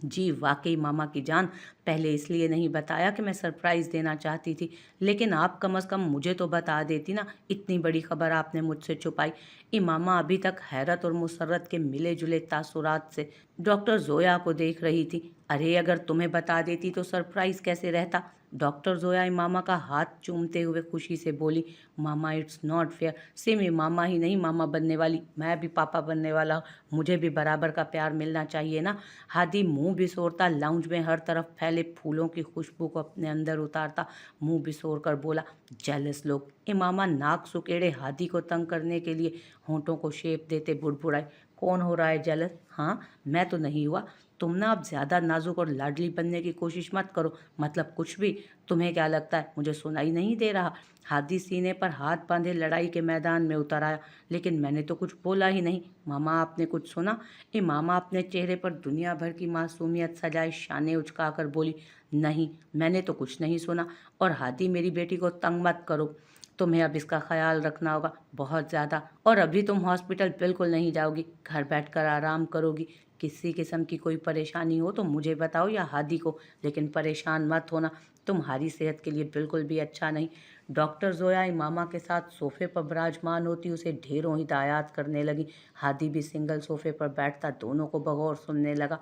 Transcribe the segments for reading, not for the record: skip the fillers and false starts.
जी वाकई मामा की जान, पहले इसलिए नहीं बताया कि मैं सरप्राइज़ देना चाहती थी, लेकिन आप कम से कम मुझे तो बता देती ना, इतनी बड़ी खबर आपने मुझसे छुपाई। मामा अभी तक हैरत और मुसर्रत के मिले-जुले तासुरात से डॉक्टर ज़ोया को देख रही थी। अरे अगर तुम्हें बता देती तो सरप्राइज़ कैसे रहता? डॉक्टर ज़ोया मामा का हाथ चूमते हुए खुशी से बोली, मामा इट्स नॉट फेयर, सिर्फ मामा ही नहीं मामा बनने वाली, मैं भी पापा बनने वाला हूँ, मुझे भी बराबर का प्यार मिलना चाहिए ना। हादी मुंह बिसोरता लाउंज में हर तरफ फैले फूलों की खुशबू को अपने अंदर उतारता मुंह बिसोर कर बोला, जेलस लोग। इमामा नाक सुकेड़े हादी को तंग करने के लिए होंठों को शेप देते बुड़बुड़ाई, कौन हो रहा है जेलस? हाँ, मैं तो नहीं हुआ। तुम ना अब ज्यादा नाजुक और लाडली बनने की कोशिश मत करो, मतलब कुछ भी। तुम्हें क्या लगता है मुझे सुनाई नहीं दे रहा? हादी सीने पर हाथ बांधे लड़ाई के मैदान में उतर आया, लेकिन मैंने तो कुछ बोला ही नहीं। मामा आपने कुछ सुना? मामा अपने चेहरे पर दुनिया भर की मासूमियत सजाए शाने उचकाकर बोली, नहीं मैंने तो कुछ नहीं सुना। और हादी मेरी बेटी को तंग मत करो, तुम्हें अब इसका ख्याल रखना होगा बहुत ज़्यादा। और अभी तुम हॉस्पिटल बिल्कुल नहीं जाओगी, घर बैठकर आराम करोगी। किसी किस्म की कोई परेशानी हो तो मुझे बताओ या हादी को, लेकिन परेशान मत होना, तुम्हारी सेहत के लिए बिल्कुल भी अच्छा नहीं। डॉक्टर जोया मामा के साथ सोफे पर विराजमान होती उसे ढेरों हिदायत करने लगी। हादी भी सिंगल सोफे पर बैठता दोनों को बगौर सुनने लगा।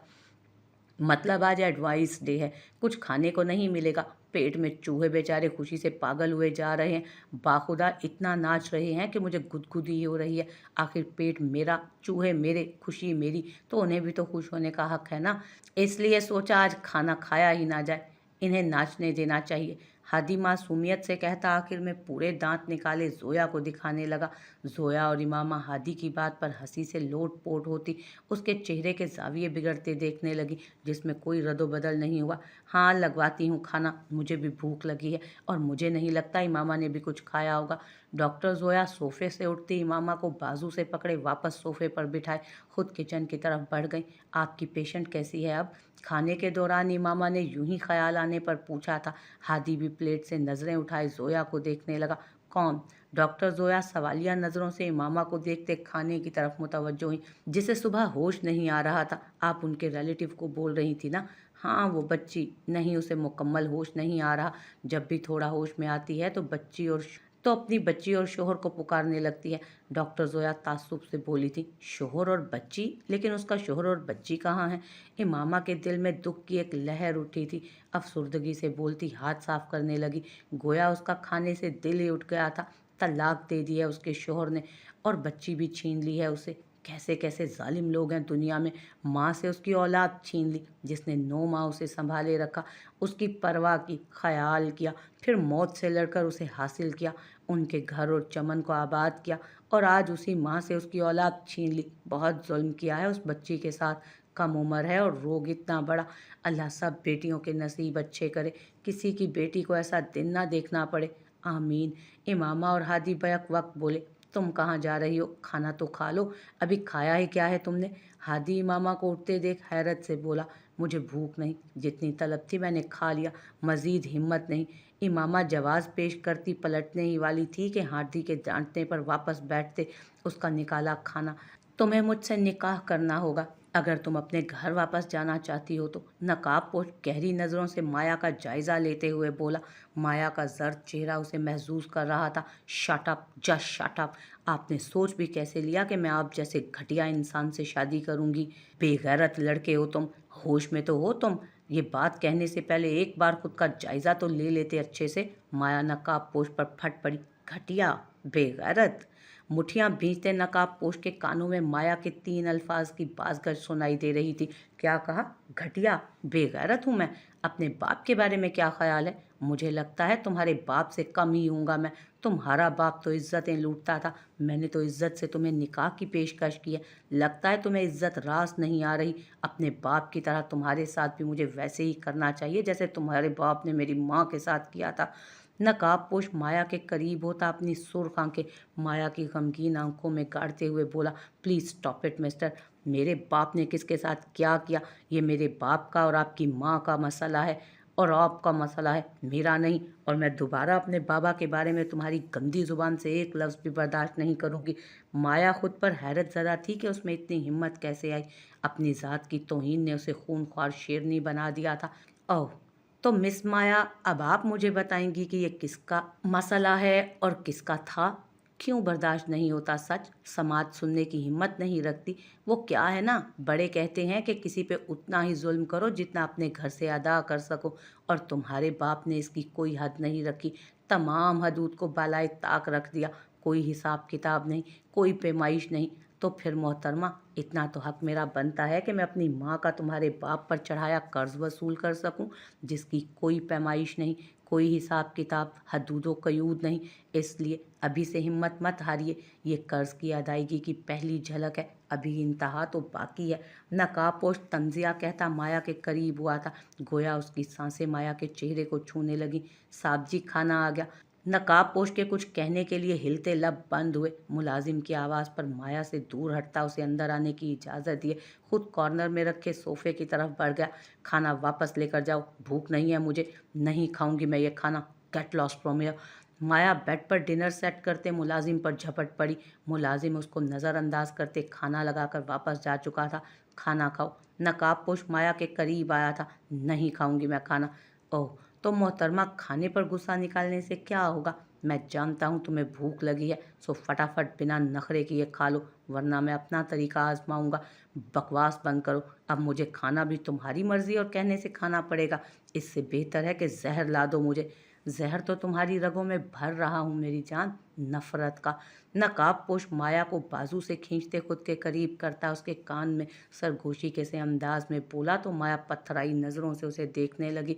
मतलब आज एडवाइस डे है, कुछ खाने को नहीं मिलेगा, पेट में चूहे बेचारे खुशी से पागल हुए जा रहे हैं, बाखुदा इतना नाच रहे हैं कि मुझे गुदगुदी हो रही है। आखिर पेट मेरा, चूहे मेरे, खुशी मेरी, तो उन्हें भी तो खुश होने का हक है ना। इसलिए सोचा आज खाना खाया ही ना जाए, इन्हें नाचने देना चाहिए। हादी मासूमियत से कहता आखिर में पूरे दांत निकाले जोया को दिखाने लगा। जोया और इमामा हादी की बात पर हंसी से लोट पोट होती उसके चेहरे के जाविये बिगड़ते देखने लगी, जिसमें कोई रद्द-बदल नहीं हुआ। हाँ, लगवाती हूँ खाना, मुझे भी भूख लगी है और मुझे नहीं लगता इमामा ने भी कुछ खाया होगा। डॉक्टर ज़ोया सोफ़े से उठती इमामा को बाजू से पकड़े वापस सोफ़े पर बिठाए खुद किचन की तरफ बढ़ गईं। आपकी पेशेंट कैसी है अब? खाने के दौरान इमामा ने यूं ही ख्याल आने पर पूछा था। हादी भी प्लेट से नज़रें उठाए ज़ोया को देखने लगा। कौन? डॉक्टर ज़ोया सवालिया नज़रों से इमामा को देखते खाने की तरफ मुतवज्जो हुई। जिसे सुबह होश नहीं आ रहा था, आप उनके रिलेटिव को बोल रही थी ना? हाँ, वो बच्ची। नहीं, उसे मुकम्मल होश नहीं आ रहा। जब भी थोड़ा होश में आती है तो अपनी बच्ची और शोहर को पुकारने लगती है। डॉक्टर ज़ोया ताज्जुब से बोली थी, शोहर और बच्ची? लेकिन उसका शोहर और बच्ची कहाँ हैं? इमामा के दिल में दुख की एक लहर उठी थी। अफसुर्दगी से बोलती हाथ साफ करने लगी, गोया उसका खाने से दिल ही उठ गया था। तलाक दे दिया उसके शोहर ने और बच्ची भी छीन ली है उसे। कैसे कैसे जालिम लोग हैं दुनिया में। माँ से उसकी औलाद छीन ली, जिसने 9 माह उसे संभाले रखा, उसकी परवाह की, ख्याल किया, फिर मौत से लड़कर उसे हासिल किया, उनके घर और चमन को आबाद किया, और आज उसी माँ से उसकी औलाद छीन ली। बहुत जुल्म किया है उस बच्ची के साथ। कम उम्र है और रोग इतना बड़ा। अल्लाह सब बेटियों के नसीब अच्छे करे, किसी की बेटी को ऐसा दिन ना देखना पड़े। आमीन। इमामा और हादी बैक वक्त बोले, तुम कहाँ जा रही हो? खाना तो खा लो, अभी खाया ही क्या है तुमने? हादी इमामा को उठते देख हैरत से बोला, मुझे भूख नहीं, जितनी तलब थी मैंने खा लिया, मजीद हिम्मत नहीं। इमामा जवाब पेश करती पलटने ही वाली थी कि हादी के डांटने पर वापस बैठते उसका निकाला खाना। तुम्हें मुझसे निकाह करना होगा अगर तुम अपने घर वापस जाना चाहती हो तो। नकाबपोश गहरी नज़रों से माया का जायजा लेते हुए बोला। माया का जर्द चेहरा उसे महसूस कर रहा था। Shut up, just shut up. आपने सोच भी कैसे लिया कि मैं आप जैसे घटिया इंसान से शादी करूंगी? बेगैरत लड़के हो तुम, होश में तो हो तुम? ये बात कहने से पहले एक बार खुद का जायजा तो ले लेते अच्छे से। माया नकाबपोश पर फट पड़ी। घटिया, बेगैरत। मुठियां भींचते नकाबपोश के कानों में माया के 3 अल्फाज की बाज़गश सुनाई दे रही थी। क्या कहा? घटिया, बेगैरत हूँ मैं? अपने बाप के बारे में क्या ख्याल है? मुझे लगता है तुम्हारे बाप से कम ही हूँगा मैं। तुम्हारा बाप तो इज्जतें लूटता था, मैंने तो इज्जत से तुम्हें निकाह की पेशकश की है। लगता है तुम्हें इज्जत रास नहीं आ रही। अपने बाप की तरह तुम्हारे साथ भी मुझे वैसे ही करना चाहिए जैसे तुम्हारे बाप ने मेरी माँ के साथ किया था। नकाबपोश माया के करीब होता अपनी सुर्ख आंखें माया की गमगीन आंखों में गाड़ते हुए बोला, प्लीज स्टॉप इट मिस्टर। मेरे बाप ने किसके साथ क्या किया, ये मेरे बाप का और आपकी माँ का मसला है। और आपका मसला है, मेरा नहीं। और मैं दोबारा अपने बाबा के बारे में तुम्हारी गंदी जुबान से एक लफ्ज़ भी बर्दाश्त नहीं करूँगी। माया खुद पर हैरत ज़दा थी कि उसमें इतनी हिम्मत कैसे आई। अपनी ज़ात की तौहीन ने उसे खूनख्वार शेरनी बना दिया था। ओह! तो मिस माया, अब आप मुझे बताएंगी कि ये किसका मसला है और किसका था? क्यों बर्दाश्त नहीं होता सच? समाज सुनने की हिम्मत नहीं रखती। वो क्या है ना, बड़े कहते हैं कि किसी पे उतना ही जुल्म करो जितना अपने घर से अदा कर सको, और तुम्हारे बाप ने इसकी कोई हद नहीं रखी। तमाम हदूद को बालाए ताक रख दिया। कोई हिसाब किताब नहीं, कोई पैमाइश नहीं। तो फिर मोहतरमा, इतना तो हक मेरा बनता है कि मैं अपनी माँ का तुम्हारे बाप पर चढ़ाया कर्ज वसूल कर सकूं, जिसकी कोई पैमाइश नहीं, कोई हिसाब किताब, हदूदो कयूद नहीं। इसलिए अभी से हिम्मत मत हारिए। ये कर्ज की अदायगी की पहली झलक है, अभी इंतहा तो बाकी है। नकाबपोश तंजिया कहता माया के करीब हुआ था। गोया उसकी सांसें माया के चेहरे को छूने लगी। साहब जी, खाना आ गया। नकाबपोश के कुछ कहने के लिए हिलते लब बंद हुए। मुलाजिम की आवाज़ पर माया से दूर हटता उसे अंदर आने की इजाज़त दिए खुद कॉर्नर में रखे सोफे की तरफ बढ़ गया। खाना वापस लेकर जाओ, भूख नहीं है मुझे, नहीं खाऊंगी मैं ये खाना। Get lost from here. Maya bed पर डिनर सेट करते मुलाजिम पर झपट पड़ी। मुलाजिम उसको नज़रअंदाज करते खाना लगाकर वापस जा चुका था। खाना खाओ। नकाबपोश माया के करीब आया था। नहीं खाऊंगी मैं खाना। ओह, तो मोहतरमा, खाने पर गुस्सा निकालने से क्या होगा? मैं जानता हूँ तुम्हें भूख लगी है, सो फटाफट बिना नखरे किए खा लो, वरना मैं अपना तरीका आजमाऊंगा। बकवास बंद करो। अब मुझे खाना भी तुम्हारी मर्जी और कहने से खाना पड़ेगा। इससे बेहतर है कि जहर ला दो मुझे। जहर तो तुम्हारी रगों में भर रहा हूँ मेरी जान, नफरत का। नकाबपोश माया को बाजू से खींचते खुद के करीब करता उसके कान में सरगोशी के से अंदाज में बोला तो माया पत्थराई नज़रों से उसे देखने लगी।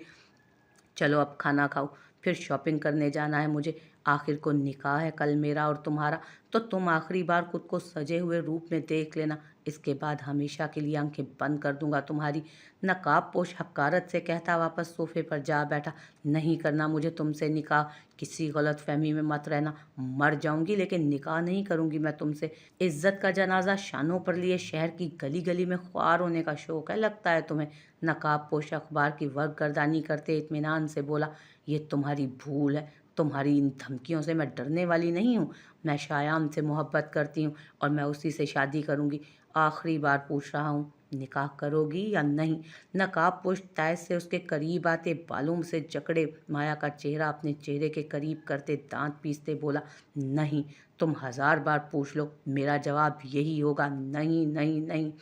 चलो अब खाना खाओ, फिर शॉपिंग करने जाना है मुझे। आखिर को निकाह है कल मेरा और तुम्हारा, तो तुम आखिरी बार खुद को सजे हुए रूप में देख लेना। इसके बाद हमेशा के लिए आंखें बंद कर दूंगा तुम्हारी। नकाबपोश हकारत से कहता वापस सोफे पर जा बैठा। नहीं करना मुझे तुमसे निकाह। किसी गलत फहमी में मत रहना। मर जाऊंगी लेकिन निकाह नहीं करूंगी मैं तुमसे। इज्जत का जनाजा शानों पर लिए शहर की गली गली में ख्वार होने का शौक है लगता है तुम्हें। नकाबपोश अखबार की वर्कगर्दानी करते इत्मीनान से बोला। ये तुम्हारी भूल है। तुम्हारी इन धमकियों से मैं डरने वाली नहीं हूँ। मैं शायाम से मोहब्बत करती हूँ और मैं उसी से शादी करूँगी। आखिरी बार पूछ रहा हूँ, निकाह करोगी या नहीं? नकाबपोश तैस से उसके करीब आते बालों से जकड़े माया का चेहरा अपने चेहरे के करीब करते दांत पीसते बोला, नहीं। तुम 1000 बार पूछ लो, मेरा जवाब यही होगा, नहीं नहीं नहीं।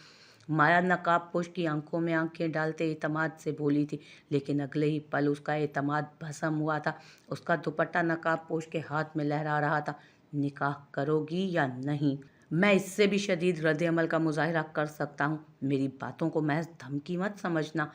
माया नकाबपोश की आंखों में आंखें डालते एतमाद से बोली थी, लेकिन अगले ही पल उसका एतमाद भस्म हुआ था। उसका दुपट्टा नकाबपोश के हाथ में लहरा रहा था। निकाह करोगी या नहीं? मैं इससे भी शदीद रद्द-ए-अमल का मुज़ाहिरा कर सकता हूँ। मेरी बातों को महज़ धमकी मत समझना।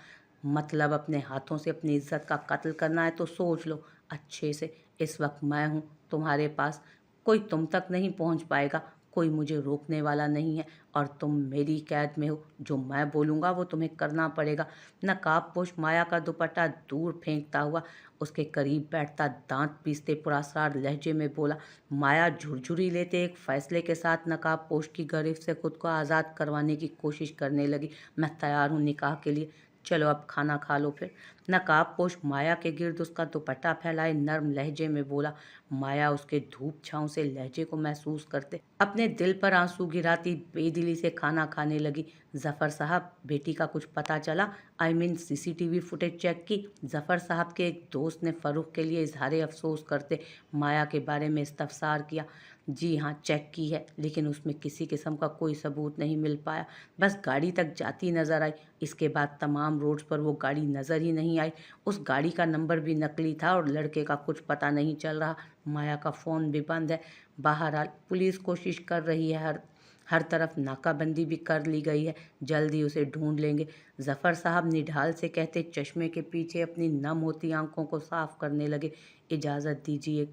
मतलब अपने हाथों से अपनी इज़्ज़त का कत्ल करना है तो सोच लो अच्छे से। इस वक्त मैं हूँ तुम्हारे पास, कोई तुम तक नहीं पहुँच पाएगा, कोई मुझे रोकने वाला नहीं है, और तुम मेरी कैद में हो। जो मैं बोलूँगा वो तुम्हें करना पड़ेगा। नकाबपोश माया का दुपट्टा दूर फेंकता हुआ उसके करीब बैठता दांत पीसते पुरस्कार लहजे में बोला। माया झुरझुरी लेते एक फैसले के साथ नकाबपोश की गिरफ्त से खुद को आज़ाद करवाने की कोशिश करने लगी। मैं तैयार हूँ निकाह के लिए। चलो अब खाना खा लो फिर। नकाबपोश माया के गिर्द उसका दुपट्टा फैलाए नर्म लहजे में बोला। माया उसके धूप छांव से लहजे को महसूस करते अपने दिल पर आंसू गिराती बेदिली से खाना खाने लगी। जफर साहब, बेटी का कुछ पता चला? I mean CCTV footage check की? जफर साहब के एक दोस्त ने फरूख के लिए इजहार अफसोस करते माया के बारे में इस्तफसार किया। जी हाँ, चेक की है, लेकिन उसमें किसी किस्म का कोई सबूत नहीं मिल पाया। बस गाड़ी तक जाती नजर आई। इसके बाद तमाम रोड्स पर वो गाड़ी नजर ही नहीं आई। उस गाड़ी का नंबर भी नकली था और लड़के का कुछ पता नहीं चल रहा। माया का फ़ोन भी बंद है। बहरहाल पुलिस कोशिश कर रही है, हर हर तरफ नाकाबंदी भी कर ली गई है। जल्द ही उसे ढूंढ लेंगे। जफर साहब निढाल से कहते चश्मे के पीछे अपनी नम होती आंखों को साफ करने लगे। इजाज़त दीजिए,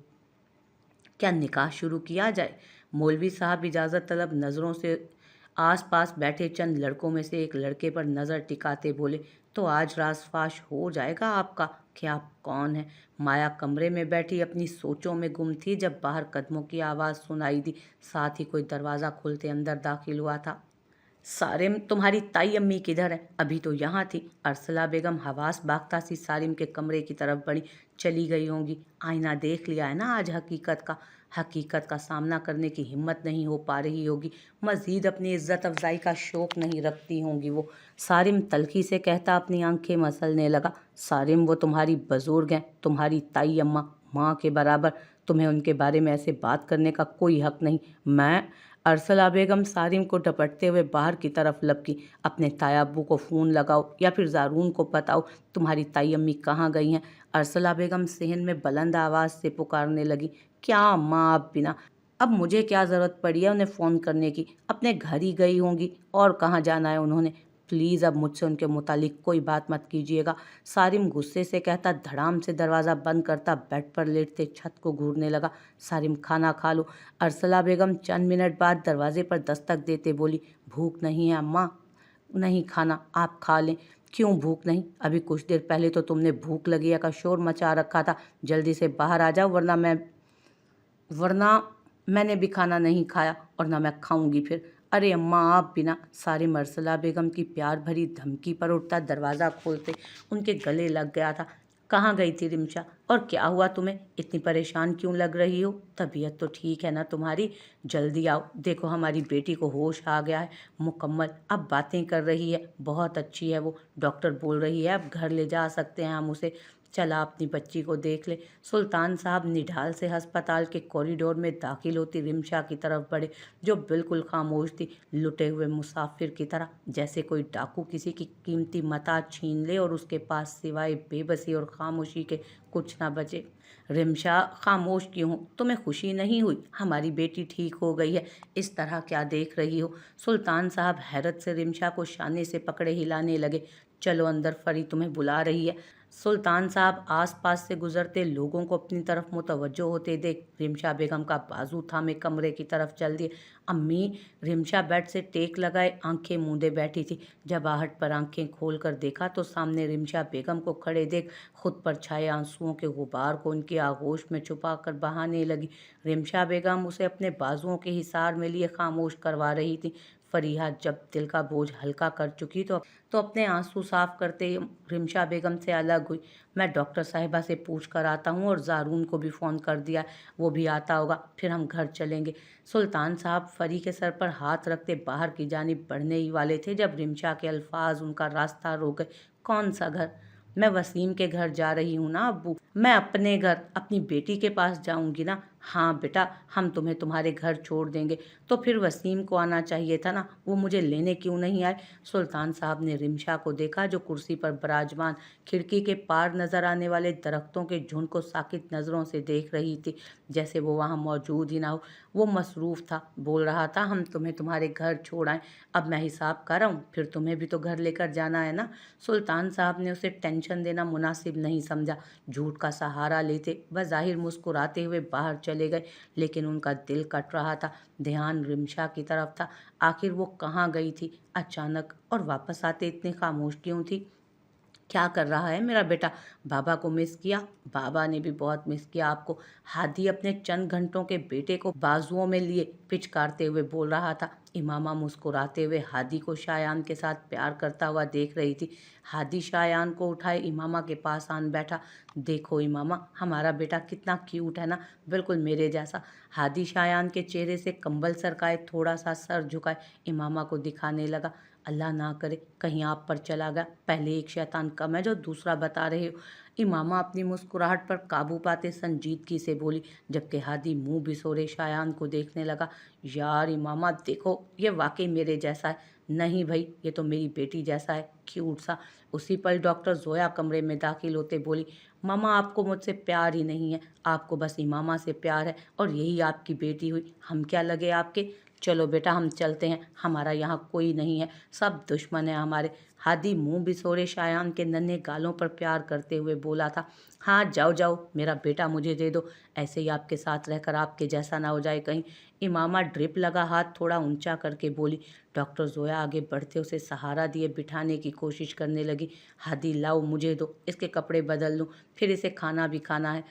क्या निकाह शुरू किया जाए? मौलवी साहब इजाज़त तलब नज़रों से आसपास बैठे चंद लड़कों में से एक लड़के पर नज़र टिकाते बोले, तो आज राज़-फाश हो जाएगा आपका कि आप कौन हैं। माया कमरे में बैठी अपनी सोचों में गुम थी जब बाहर कदमों की आवाज़ सुनाई दी। साथ ही कोई दरवाज़ा खुलते अंदर दाखिल हुआ था। सारिम, तुम्हारी ताई अम्मी किधर है? अभी तो यहाँ थी। अरसला बेगम हवास बागता सी सारिम के कमरे की तरफ बढ़ी। चली गई होंगी। आईना देख लिया है ना आज हकीकत का सामना करने की हिम्मत नहीं हो पा रही होगी। मजीद अपनी इज्जत अफजाई का शौक नहीं रखती होंगी वो। सारिम तल्खी से कहता अपनी आंखें मसलने लगा। सारिम, वो तुम्हारी बुजुर्ग हैं, तुम्हारी ताई अम्मा, माँ के बराबर। तुम्हें उनके बारे में ऐसे बात करने का कोई हक नहीं। मैं अरसला बेगम सारिम को झपटते हुए बाहर की तरफ लपकी। अपने ताया अब्बू को फ़ोन लगाओ या फिर ज़ारून को बताओ तुम्हारी ताई अम्मी कहाँ गई हैं। अरसला बेगम सेहन में बुलंद आवाज़ से पुकारने लगी। क्या अम्मा, आप बिना अब मुझे क्या ज़रूरत पड़ी है उन्हें फ़ोन करने की? अपने घर ही गई होंगी, और कहाँ जाना है उन्होंने। प्लीज़ अब मुझसे उनके मुतालिक कोई बात मत कीजिएगा। सारिम गुस्से से कहता धड़ाम से दरवाज़ा बंद करता बेड पर लेटते छत को घूरने लगा। सारिम, खाना खा लो। अरसला बेगम चंद मिनट बाद दरवाजे पर दस्तक देते बोली। भूख नहीं है अम्मा। नहीं खाना, आप खा लें। क्यों भूख नहीं? अभी कुछ देर पहले तो तुमने भूख लगी है का शोर मचा रखा था। जल्दी से बाहर आ जाओ, वरना मैंने भी खाना नहीं खाया और ना मैं खाऊंगी फिर। अरे अम्मा, आप बिना। सारे मरसला बेगम की प्यार भरी धमकी पर उठता दरवाज़ा खोलते उनके गले लग गया था। कहाँ गई थी रिमशा? और क्या हुआ तुम्हें? इतनी परेशान क्यों लग रही हो? तबीयत तो ठीक है ना तुम्हारी? जल्दी आओ, देखो हमारी बेटी को होश आ गया है मुकम्मल। अब बातें कर रही है, बहुत अच्छी है वो। डॉक्टर बोल रही है अब घर ले जा सकते हैं हम उसे। चला अपनी बच्ची को देख ले। सुल्तान साहब निढाल से अस्पताल के कॉरिडोर में दाखिल होती रिमशा की तरफ बढ़े, जो बिल्कुल खामोश थी, लुटे हुए मुसाफिर की तरह, जैसे कोई डाकू किसी की कीमती मता छीन ले और उसके पास सिवाय बेबसी और खामोशी के कुछ ना बचे। रिमशा, खामोश क्यों हो? तुम्हें खुशी नहीं हुई हमारी बेटी ठीक हो गई है? इस तरह क्या देख रही हो? सुल्तान साहब हैरत से रिमशा को शाने से पकड़े हिलाने लगे। चलो अंदर, फरी तुम्हें बुला रही है। सुल्तान साहब आसपास से गुजरते लोगों को अपनी तरफ मुतवज्जो होते देख रिमशा बेगम का बाजू थामे कमरे की तरफ चल दिए। अम्मी। रिमशा बेड से टेक लगाए आंखें मूंदे बैठी थी। जब आहट पर आंखें खोलकर देखा तो सामने रिमशा बेगम को खड़े देख खुद पर छाए आंसुओं के गुबार को उनकी आगोश में छुपा कर बहाने लगी। रिमशा बेगम उसे अपने बाजुओं के हिसार में लिए खामोश करवा रही थी। फरीहा जब दिल का बोझ हल्का कर चुकी तो अपने आंसू साफ करते ही रिमशा बेगम से अलग हुई। मैं डॉक्टर साहिबा से पूछ कर आता हूँ और ज़ारून को भी फ़ोन कर दिया, वो भी आता होगा, फिर हम घर चलेंगे। सुल्तान साहब फरी के सर पर हाथ रखते बाहर की जानिब बढ़ने ही वाले थे जब रिमशा के अल्फाज उनका रास्ता रोक गए। कौन सा घर? मैं वसीम के घर जा रही हूँ ना अब्बू। मैं अपने घर, अपनी बेटी के पास जाऊंगी ना। हाँ बेटा, हम तुम्हें तुम्हारे घर छोड़ देंगे। तो फिर वसीम को आना चाहिए था ना, वो मुझे लेने क्यों नहीं आए? सुल्तान साहब ने रिमशा को देखा जो कुर्सी पर विराजमान खिड़की के पार नजर आने वाले दरख्तों के झुंड को साकित नज़रों से देख रही थी, जैसे वो वहाँ मौजूद ही ना हो। वो मसरूफ़ था, बोल रहा था हम तुम्हें तुम्हारे घर छोड़ आए। अब मैं हिसाब कर रहा हूँ, फिर तुम्हें भी तो घर लेकर जाना है ना। सुल्तान साहब ने उसे टेंशन देना मुनासिब नहीं समझा। झूठ का सहारा लेते वह ज़ाहिर मुस्कुराते हुए बाहर चले गए, लेकिन उनका दिल कट रहा था। ध्यान रिमशा की तरफ था। आखिर वो कहाँ गई थी अचानक, और वापस आते इतने खामोश क्यों थी? क्या कर रहा है मेरा बेटा? बाबा को मिस किया? बाबा ने भी बहुत मिस किया आपको। हादी अपने चंद घंटों के बेटे को बाजुओं में लिए पिचकारते हुए बोल रहा था। इमामा मुस्कुराते हुए हादी को शायान के साथ प्यार करता हुआ देख रही थी। हादी शायान को उठाए इमामा के पास आन बैठा। देखो इमामा, हमारा बेटा कितना क्यूट है ना, बिल्कुल मेरे जैसा। हादी शायान के चेहरे से कंबल सरकाए थोड़ा सा सर झुकाए इमामा को दिखाने लगा। अल्लाह ना करे कहीं आप पर चला गया। पहले एक शैतान कम है जो दूसरा बता रहे हो। इमामा अपनी मुस्कुराहट पर काबू पाते संजीदगी से बोली, जबकि हादी मुंह बिसोरे शायान को देखने लगा। यार इमामा देखो, ये वाकई मेरे जैसा है। नहीं भाई, ये तो मेरी बेटी जैसा है, क्यूट सा। उसी पल डॉक्टर जोया कमरे में दाखिल होते बोली, मामा आपको मुझसे प्यार ही नहीं है, आपको बस इमामा से प्यार है और यही आपकी बेटी हुई, हम क्या लगे आपके? चलो बेटा हम चलते हैं, हमारा यहाँ कोई नहीं है, सब दुश्मन है हमारे। हादी मुंह बिसोरे शायान के नन्हे गालों पर प्यार करते हुए बोला था। हाँ जाओ जाओ, मेरा बेटा मुझे दे दो, ऐसे ही आपके साथ रहकर आपके जैसा ना हो जाए कहीं। इमामा ड्रिप लगा हाथ थोड़ा ऊंचा करके बोली। डॉक्टर जोया आगे बढ़ते उसे सहारा दिए बिठाने की कोशिश करने लगी। हादी लाओ मुझे दो, इसके कपड़े बदल लूँ, फिर इसे खाना भी खाना है।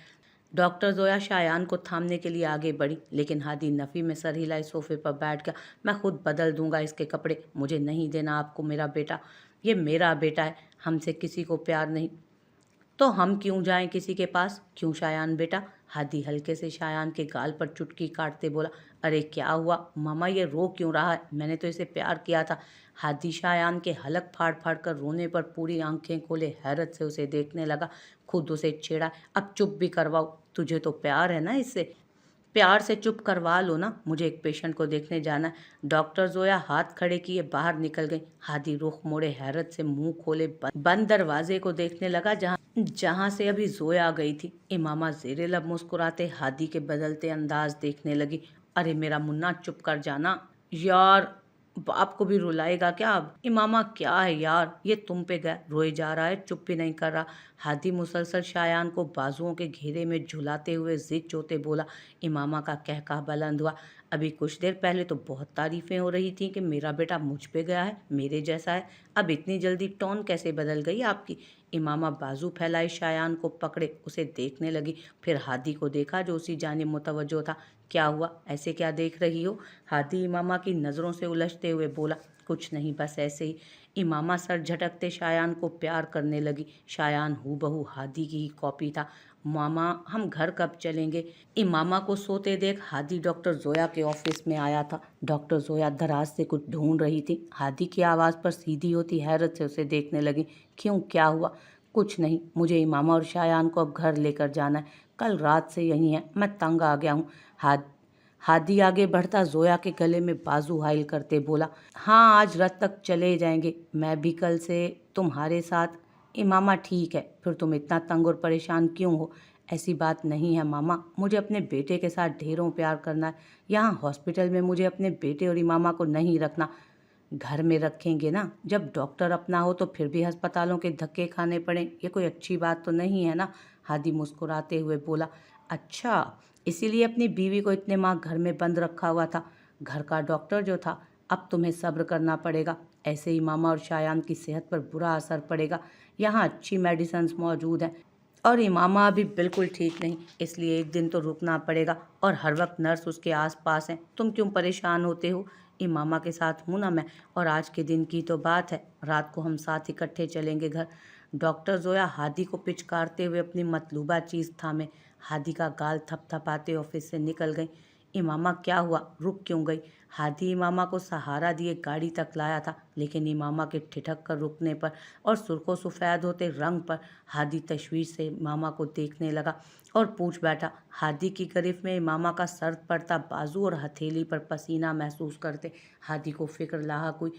डॉक्टर ज़ोया शायान को थामने के लिए आगे बढ़ी, लेकिन हादी नफ़ी में सर हिलाए सोफे पर बैठ गया। मैं खुद बदल दूंगा इसके कपड़े, मुझे नहीं देना आपको मेरा बेटा। ये मेरा बेटा है, हमसे किसी को प्यार नहीं। तो हम क्यों जाएं किसी के पास? क्यों शायान बेटा? हादी हल्के से शायान के गाल पर चुटकी काटते बोला। अरे क्या हुआ मामा, ये रो क्यों रहा है? मैंने तो इसे प्यार किया था। हादी शायान के हलक फाड़ फाड़ कर रोने पर पूरी आंखें खोले हैरत से उसे देखने लगा। खुद उसे छेड़ा, अब चुप भी करवाओ, तुझे तो प्यार है ना इससे। प्यार से चुप करवा लो ना, मुझे एक पेशेंट को देखने जाना है। डॉक्टर जोया हाथ खड़े किए बाहर निकल गई। हादी रुख मोड़े हैरत से मुंह खोले बंद दरवाजे को देखने लगा जहां जहां से अभी जोया गई थी। इमामा जेरे लब मुस्कुराते हादी के बदलते अंदाज देखने लगी। अरे मेरा मुन्ना चुप कर जाना यार, बाप को भी रुलाएगा क्या अब? इमामा क्या है यार, ये तुम पे गए रोए जा रहा है, चुप भी नहीं कर रहा। हादी मुसलसल शायान को बाजुओं के घेरे में झुलाते हुए जिद जोते बोला। इमामा का कहका बुलंद हुआ। अभी कुछ देर पहले तो बहुत तारीफें हो रही थी कि मेरा बेटा मुझ पे गया है, मेरे जैसा है। अब इतनी जल्दी टोन कैसे बदल गई आपकी? इमामा बाजू फैलाए शायान को पकड़े उसे देखने लगी, फिर हादी को देखा जो उसी जानिब मुतवज्जो था। क्या हुआ, ऐसे क्या देख रही हो? हादी इमामा की नज़रों से उलझते हुए बोला। कुछ नहीं, बस ऐसे ही। इमामा सर झटकते शायान को प्यार करने लगी। शायान हूबहू हादी की ही कॉपी था। मामा हम घर कब चलेंगे? इमामा को सोते देख हादी डॉक्टर जोया के ऑफिस में आया था। डॉक्टर जोया दराज से कुछ ढूंढ रही थी। हादी की आवाज़ पर सीधी होती हैरत से उसे देखने लगी। क्यों, क्या हुआ? कुछ नहीं, मुझे इमामा और शायान को अब घर लेकर जाना है। कल रात से यहीं है, मैं तंग आ गया हूँ। हादी आगे बढ़ता जोया के गले में बाजू हाइल करते बोला। हाँ, आज रात तक चले जाएंगे, मैं भी कल से तुम्हारे साथ। मामा ठीक है, फिर तुम इतना तंग और परेशान क्यों हो? ऐसी बात नहीं है मामा, मुझे अपने बेटे के साथ ढेरों प्यार करना है। यहाँ हॉस्पिटल में मुझे अपने बेटे और इमामा को नहीं रखना। घर में रखेंगे ना, जब डॉक्टर अपना हो तो फिर भी अस्पतालों के धक्के खाने पड़े, ये कोई अच्छी बात तो नहीं है ना। हादी मुस्कुराते हुए बोला। अच्छा, इसीलिए अपनी बीवी को इतने माह घर में बंद रखा हुआ था, घर का डॉक्टर जो था। अब तुम्हें सब्र करना पड़ेगा, ऐसे ही मामा और शायान की सेहत पर बुरा असर पड़ेगा। यहाँ अच्छी मेडिसिन मौजूद हैं और इमामा अभी बिल्कुल ठीक नहीं, इसलिए एक दिन तो रुकना पड़ेगा। और हर वक्त नर्स उसके आसपास हैं, तुम क्यों परेशान होते हो? इमामा के साथ हूँ ना मैं, और आज के दिन की तो बात है, रात को हम साथ इकट्ठे चलेंगे घर। डॉक्टर जोया हादी को पिचकारते हुए अपनी मतलूबा चीज़ थामे। हादी का गाल थपथपाते ऑफिस से निकल गई। इमामा क्या हुआ, रुक क्यों गई? हादी इमामा को सहारा दिए गाड़ी तक लाया था, लेकिन इमामा के ठिठक कर रुकने पर और सुर्खों सफ़ेद होते रंग पर हादी तशवीश से इमामा को देखने लगा और पूछ बैठा। हादी की गिरफ्त में इमामा का सर्द पड़ता बाजू और हथेली पर पसीना महसूस करते हादी को फिक्र लाहक हुई।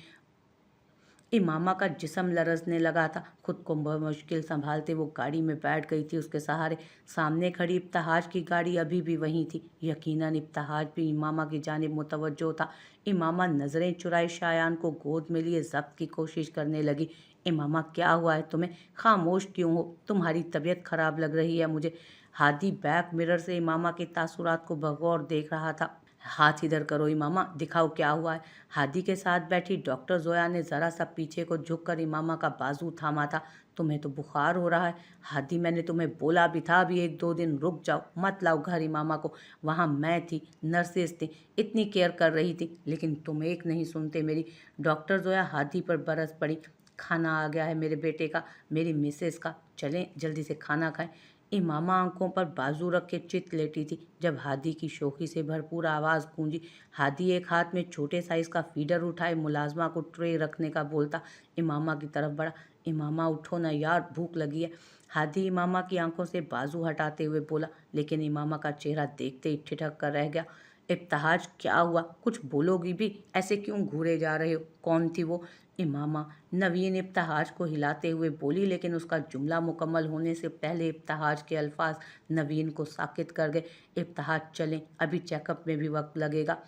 इमामा का जिस्म लरजने लगा था। खुद को मुश्किल संभालते वो गाड़ी में बैठ गई थी उसके सहारे। सामने खड़ी इब्तहाज की गाड़ी अभी भी वहीं थी। यकीनन इब्तहाज भी इमामा की जानिब मुतवज्जो था। इमामा नज़रें चुराए शायान को गोद में लिए जब्त की कोशिश करने लगी। इमामा क्या हुआ है तुम्हें? खामोश क्यों हो? तुम्हारी तबीयत खराब लग रही है मुझे। हादी बैक मिरर से इमामा के तासुरात को बगौर देख रहा था। हाथ इधर करो इमामा, दिखाओ क्या हुआ है। हादी के साथ बैठी डॉक्टर जोया ने ज़रा सा पीछे को झुककर इमामा का बाजू थामा था। तुम्हें तो बुखार हो रहा है। हादी मैंने तुम्हें बोला भी था अभी एक दो दिन रुक जाओ, मत लाओ घर इमामा को। वहाँ मैं थी, नर्सेज थी, इतनी केयर कर रही थी, लेकिन तुम एक नहीं सुनते मेरी। डॉक्टर जोया हादी पर बरस पड़ी। खाना आ गया है मेरे बेटे का, मेरी मिसेस का, चलें जल्दी से खाना खाएं। इमामा आंखों पर बाजू रख के चित लेटी थी जब हादी की शोखी से भरपूर आवाज़ गूंजी। हादी एक हाथ में छोटे साइज का फीडर उठाए मुलाजमा को ट्रे रखने का बोलता इमामा की तरफ बढ़ा। इमामा उठो ना यार, भूख लगी है। हादी इमामा की आंखों से बाजू हटाते हुए बोला, लेकिन इमामा का चेहरा देखते ही ठिठक कर रह गया। इब्तहाज क्या हुआ, कुछ बोलोगी भी? ऐसे क्यों घूरे जा रहे हो? कौन थी वो? इमामा, नवीन इब्तहाज को हिलाते हुए बोली, लेकिन उसका जुमला मुकम्मल होने से पहले इब्तहाज के अल्फाज नवीन को साकित कर गए। इब्तहाज चलें, अभी चेकअप में भी वक्त लगेगा।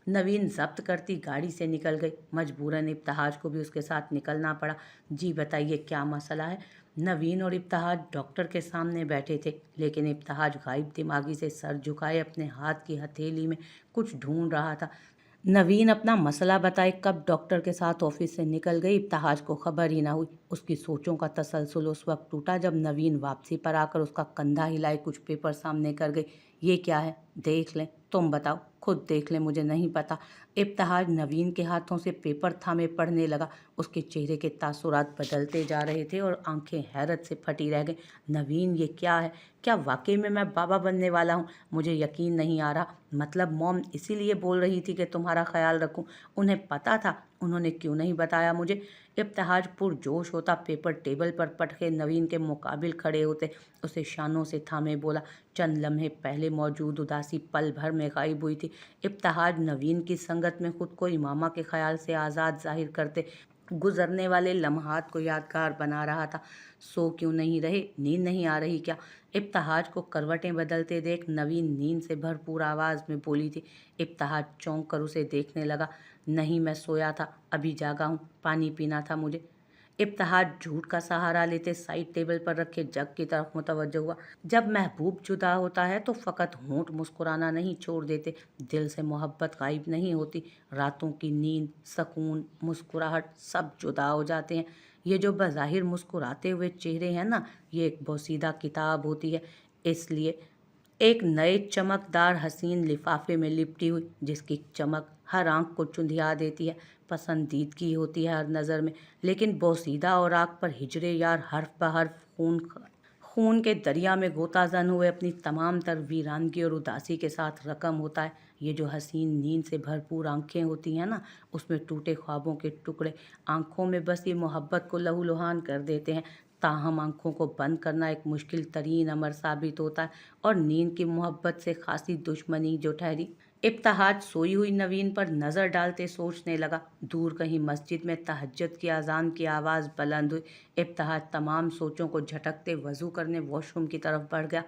नवीन जब्त करती गाड़ी से निकल गई। मजबूरन इब्तहाज को भी उसके साथ निकलना पड़ा। जी बताइए क्या मसला है? नवीन और इब्तहाज डॉक्टर के सामने बैठे थे, लेकिन इब्तहाज गायब दिमागी से सर झुकाए अपने हाथ की हथेली में कुछ ढूंढ रहा था। नवीन अपना मसला बताए कब डॉक्टर के साथ ऑफिस से निकल गई, इब्तिहाज को खबर ही ना हुई। उसकी सोचों का तसलसल उस वक्त टूटा जब नवीन वापसी पर आकर उसका कंधा हिलाए कुछ पेपर सामने कर गई। ये क्या है? देख लें। तुम बताओ, खुद देख लें, मुझे नहीं पता। इब्तिहाज नवीन के हाथों से पेपर थामे पढ़ने लगा। उसके चेहरे के तासुरात बदलते जा रहे थे और आंखें हैरत से फटी रह गई। नवीन, ये क्या है? क्या वाकई में मैं बाबा बनने वाला हूँ? मुझे यकीन नहीं आ रहा। मतलब मॉम इसीलिए बोल रही थी कि तुम्हारा ख्याल रखूं। उन्हें पता था, उन्होंने क्यों नहीं बताया मुझे? इब्तिहाज पुरजोश होता पेपर टेबल पर पट के नवीन के मुकाबिल खड़े होते, उसे शानों से थामे बोला। चंद लम्हे पहले मौजूद उदासी पल भर में गायब हुई थी। इब्तिहाज नवीन की संगत में खुद को इमामा के ख्याल से आज़ाद जाहिर करते गुजरने वाले लम्हात को यादगार बना रहा था। सो क्यों नहीं रहे? नींद नहीं आ रही क्या? इब्तिहाज को करवटें बदलते देख नवीन नींद से भरपूर आवाज़ में बोली थी। इब्तिहाज चौंक कर उसे देखने लगा। नहीं, मैं सोया था, अभी जागा हूँ, पानी पीना था मुझे। इब्तिहाज झूठ का सहारा लेते साइड टेबल पर रखे जग की तरफ मुतवज्जो हुआ। जब महबूब जुदा होता है तो फ़कत होंठ मुस्कुराना नहीं छोड़ देते, दिल से मोहब्बत गायब नहीं होती। रातों की नींद, सकून, मुस्कुराहट सब जुदा हो जाते हैं। ये जो बज़ाहिर मुस्कुराते हुए चेहरे हैं ना, ये एक बोसीदा किताब होती है। इसलिए एक नए चमकदार हसीन लिफाफे में लिपटी हुई, जिसकी चमक हर आंख को चुंधिया देती है, पसंदीदगी होती है हर नज़र में। लेकिन बोसीदा और आग पर हिजरे यार हर्फ बहर्फ खून के दरिया में गोताजन हुए अपनी तमाम तर वीरानगी और उदासी के साथ रकम होता है। ये जो हसीन नींद से भरपूर आंखें होती हैं ना, उसमें टूटे ख्वाबों के टुकड़े आंखों में बस ये मोहब्बत को लहूलुहान कर देते हैं। ताहम आंखों को बंद करना एक मुश्किल तरीन अमर साबित होता है, और नींद की मोहब्बत से खासी दुश्मनी जो ठहरी। इब्तिहाज सोई हुई नवीन पर नज़र डालते सोचने लगा। दूर कहीं मस्जिद में तहज्जुद की अजान की आवाज़ बुलंद हुई। इब्तिहाज तमाम सोचों को झटकते वज़ू करने वॉशरूम की तरफ बढ़ गया।